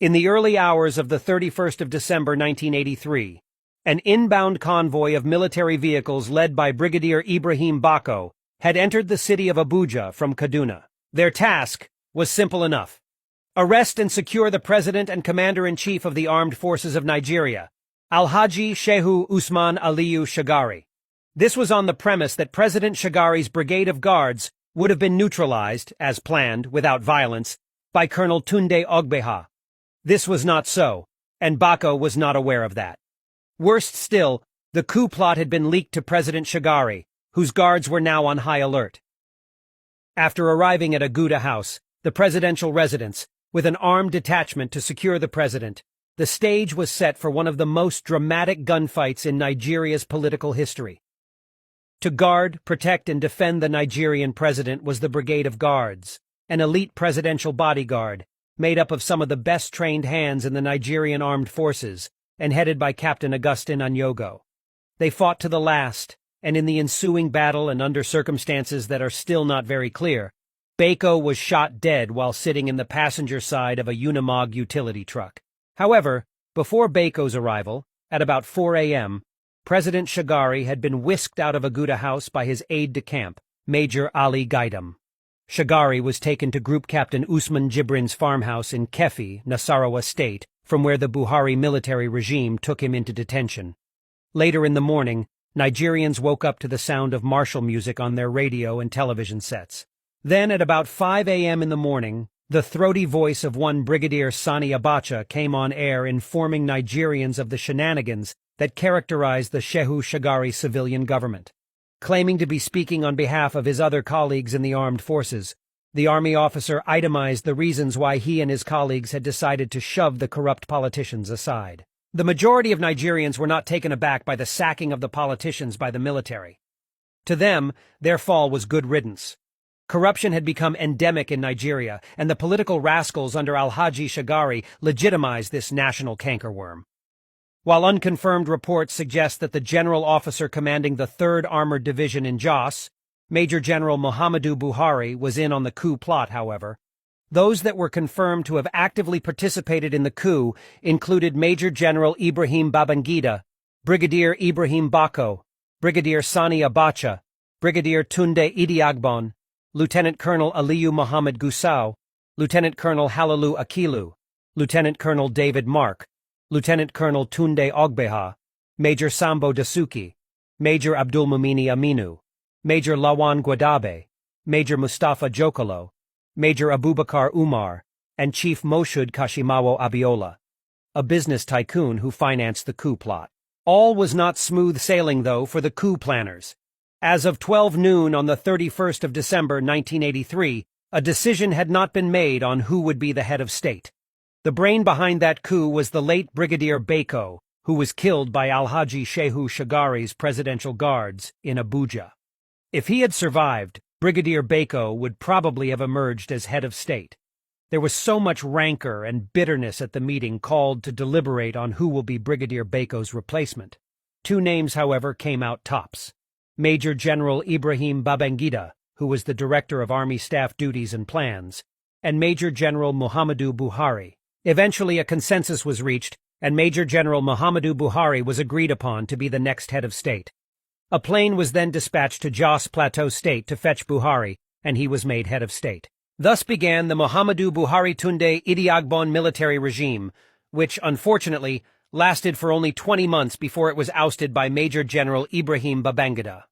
In the early hours of the 31st of December 1983, an inbound convoy of military vehicles led by Brigadier Ibrahim Bako had entered the city of Abuja from Kaduna. Their task was simple enough: arrest and secure the President and Commander-in-Chief of the Armed Forces of Nigeria, Alhaji Shehu Usman Aliyu Shagari. This was on the premise that President Shagari's brigade of guards would have been neutralized, as planned, without violence, by Colonel Tunde Ogbeha. This was not so, and Bako was not aware of that. Worst still, the coup plot had been leaked to President Shagari, whose guards were now on high alert. After arriving at Aguda House, the presidential residence, with an armed detachment to secure the president, the stage was set for one of the most dramatic gunfights in Nigeria's political history. To guard, protect, and defend the Nigerian president was the Brigade of Guards, an elite presidential bodyguard, made up of some of the best-trained hands in the Nigerian armed forces, and headed by Captain Augustine Anyogo. They fought to the last, and in the ensuing battle and under circumstances that are still not very clear, Bako was shot dead while sitting in the passenger side of a Unimog utility truck. However, before Bako's arrival, at about 4 a.m., President Shagari had been whisked out of Aguda House by his aide-de-camp, Major Ali Gaidam. Shagari was taken to Group Captain Usman Jibrin's farmhouse in Kefi, Nasarawa State, from where the Buhari military regime took him into detention. Later in the morning, Nigerians woke up to the sound of martial music on their radio and television sets. Then, at about 5 a.m. in the morning, the throaty voice of one Brigadier Sani Abacha came on air informing Nigerians of the shenanigans that characterized the Shehu Shagari civilian government. Claiming to be speaking on behalf of his other colleagues in the armed forces, the army officer itemized the reasons why he and his colleagues had decided to shove the corrupt politicians aside. The majority of Nigerians were not taken aback by the sacking of the politicians by the military. To them, their fall was good riddance. Corruption had become endemic in Nigeria, and the political rascals under Alhaji Shagari legitimized this national cankerworm. While unconfirmed reports suggest that the general officer commanding the 3rd Armored Division in Jos, Major General Muhammadu Buhari, was in on the coup plot, however, those that were confirmed to have actively participated in the coup included Major General Ibrahim Babangida, Brigadier Ibrahim Bako, Brigadier Sani Abacha, Brigadier Tunde Idiagbon, Lieutenant Colonel Aliyu Muhammad Gusau, Lieutenant Colonel Halalu Akilu, Lieutenant Colonel David Mark, Lieutenant Colonel Tunde Ogbeha, Major Sambo Dasuki, Major Abdulmumini Aminu, Major Lawan Gwadabe, Major Mustafa Jokolo, Major Abubakar Umar, and Chief Moshood Kashimawo Abiola, a business tycoon who financed the coup plot. All was not smooth sailing, though, for the coup planners. As of 12 noon on the 31st of December 1983, a decision had not been made on who would be the head of state. The brain behind that coup was the late Brigadier Bako, who was killed by Alhaji Shehu Shagari's presidential guards in Abuja. If he had survived, Brigadier Bako would probably have emerged as head of state. There was so much rancor and bitterness at the meeting called to deliberate on who will be Brigadier Bako's replacement. 2 names, however, came out tops: Major General Ibrahim Babangida, who was the Director of Army Staff Duties and Plans, and Major General Muhammadu Buhari. Eventually, a consensus was reached, and Major General Muhammadu Buhari was agreed upon to be the next head of state. A plane was then dispatched to Jos Plateau State to fetch Buhari, and he was made head of state. Thus began the Muhammadu Buhari Tunde Idiagbon military regime, which, unfortunately, lasted for only 20 months before it was ousted by Major General Ibrahim Babangida.